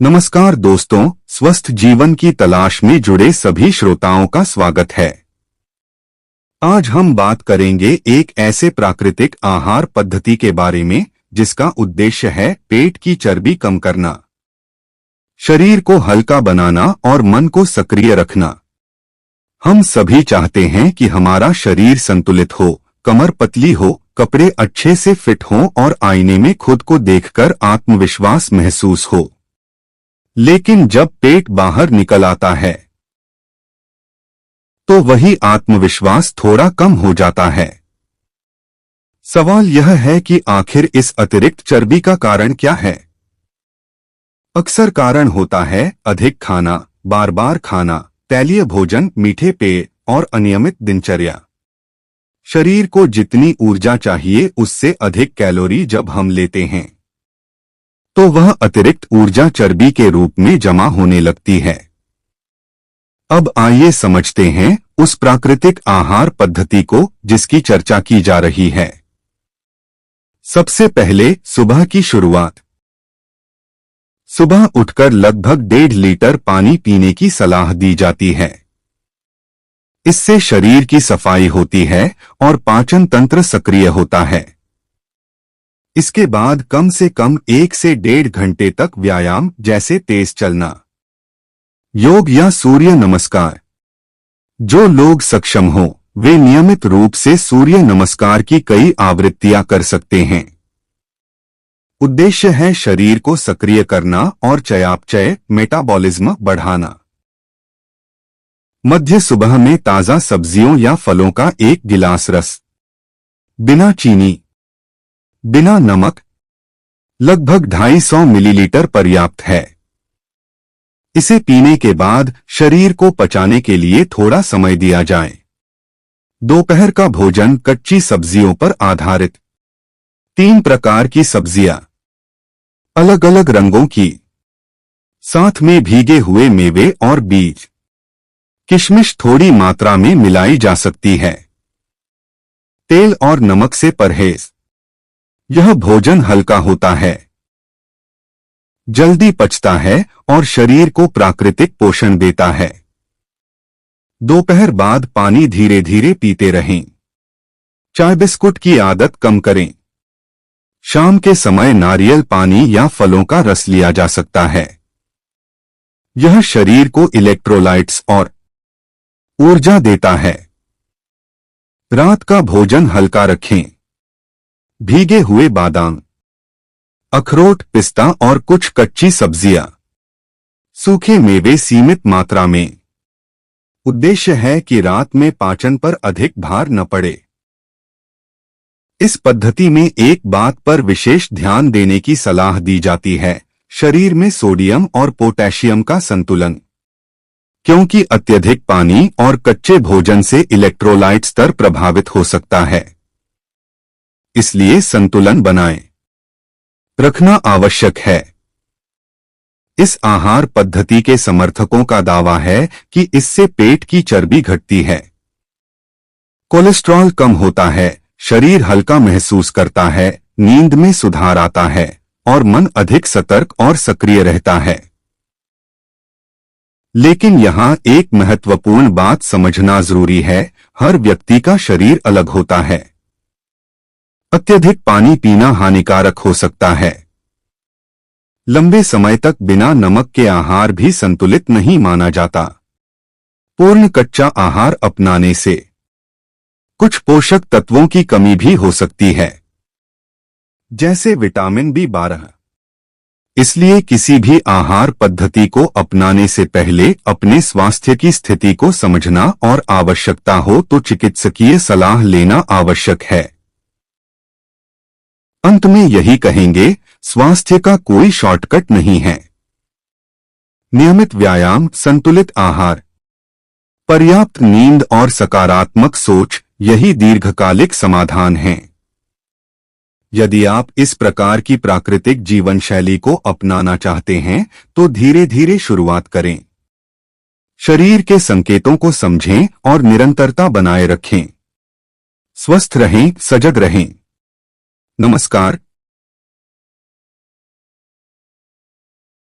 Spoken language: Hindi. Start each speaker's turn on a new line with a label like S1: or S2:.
S1: नमस्कार दोस्तों, स्वस्थ जीवन की तलाश में जुड़े सभी श्रोताओं का स्वागत है। आज हम बात करेंगे एक ऐसे प्राकृतिक आहार पद्धति के बारे में जिसका उद्देश्य है पेट की चर्बी कम करना, शरीर को हल्का बनाना और मन को सक्रिय रखना। हम सभी चाहते हैं कि हमारा शरीर संतुलित हो, कमर पतली हो, कपड़े अच्छे से फिट हों और आईने में खुद को देखकर आत्मविश्वास महसूस हो। लेकिन जब पेट बाहर निकल आता है तो वही आत्मविश्वास थोड़ा कम हो जाता है। सवाल यह है कि आखिर इस अतिरिक्त चर्बी का कारण क्या है? अक्सर कारण होता है अधिक खाना, बार बार खाना, तैलीय भोजन, मीठे पेय और अनियमित दिनचर्या। शरीर को जितनी ऊर्जा चाहिए उससे अधिक कैलोरी जब हम लेते हैं तो वह अतिरिक्त ऊर्जा चर्बी के रूप में जमा होने लगती है। अब आइए समझते हैं उस प्राकृतिक आहार पद्धति को जिसकी चर्चा की जा रही है। सबसे पहले सुबह की शुरुआत। सुबह उठकर लगभग 1.5 लीटर पानी पीने की सलाह दी जाती है। इससे शरीर की सफाई होती है और पाचन तंत्र सक्रिय होता है। इसके बाद कम से कम 1 से 1.5 घंटे तक व्यायाम जैसे तेज चलना, योग या सूर्य नमस्कार। जो लोग सक्षम हो वे नियमित रूप से सूर्य नमस्कार की कई आवृत्तियां कर सकते हैं। उद्देश्य है शरीर को सक्रिय करना और चयापचय मेटाबॉलिज्म बढ़ाना। मध्य सुबह में ताजा सब्जियों या फलों का 1 गिलास रस, बिना चीनी, बिना नमक, लगभग 250 मिलीलीटर पर्याप्त है। इसे पीने के बाद शरीर को पचाने के लिए थोड़ा समय दिया जाए। दोपहर का भोजन कच्ची सब्जियों पर आधारित। 3 प्रकार की सब्जियां, अलग अलग रंगों की, साथ में भीगे हुए मेवे और बीज। किशमिश थोड़ी मात्रा में मिलाई जा सकती है। तेल और नमक से परहेज। यह भोजन हल्का होता है, जल्दी पचता है और शरीर को प्राकृतिक पोषण देता है। दोपहर बाद पानी धीरे धीरे पीते रहें। चाय बिस्कुट की आदत कम करें। शाम के समय नारियल पानी या फलों का रस लिया जा सकता है। यह शरीर को इलेक्ट्रोलाइट्स और ऊर्जा देता है। रात का भोजन हल्का रखें। भीगे हुए बादाम, अखरोट, पिस्ता और कुछ कच्ची सब्जियां, सूखे मेवे सीमित मात्रा में। उद्देश्य है कि रात में पाचन पर अधिक भार न पड़े। इस पद्धति में एक बात पर विशेष ध्यान देने की सलाह दी जाती है, शरीर में सोडियम और पोटेशियम का संतुलन, क्योंकि अत्यधिक पानी और कच्चे भोजन से इलेक्ट्रोलाइट स्तर प्रभावित हो सकता है। इसलिए संतुलन बनाए रखना आवश्यक है। इस आहार पद्धति के समर्थकों का दावा है कि इससे पेट की चर्बी घटती है, कोलेस्ट्रॉल कम होता है, शरीर हल्का महसूस करता है, नींद में सुधार आता है और मन अधिक सतर्क और सक्रिय रहता है। लेकिन यहाँ एक महत्वपूर्ण बात समझना जरूरी है, हर व्यक्ति का शरीर अलग होता है। अत्यधिक पानी पीना हानिकारक हो सकता है। लंबे समय तक बिना नमक के आहार भी संतुलित नहीं माना जाता। पूर्ण कच्चा आहार अपनाने से कुछ पोषक तत्वों की कमी भी हो सकती है, जैसे विटामिन B12। इसलिए किसी भी आहार पद्धति को अपनाने से पहले अपने स्वास्थ्य की स्थिति को समझना और आवश्यकता हो तो चिकित्सकीय सलाह लेना आवश्यक है। अंत में यही कहेंगे, स्वास्थ्य का कोई शॉर्टकट नहीं है। नियमित व्यायाम, संतुलित आहार, पर्याप्त नींद और सकारात्मक सोच यही दीर्घकालिक समाधान हैं। यदि आप इस प्रकार की प्राकृतिक जीवन शैली को अपनाना चाहते हैं तो धीरे धीरे शुरुआत करें। शरीर के संकेतों को समझें और निरंतरता बनाए रखें। स्वस्थ रहें, सजग रहें। नमस्कार।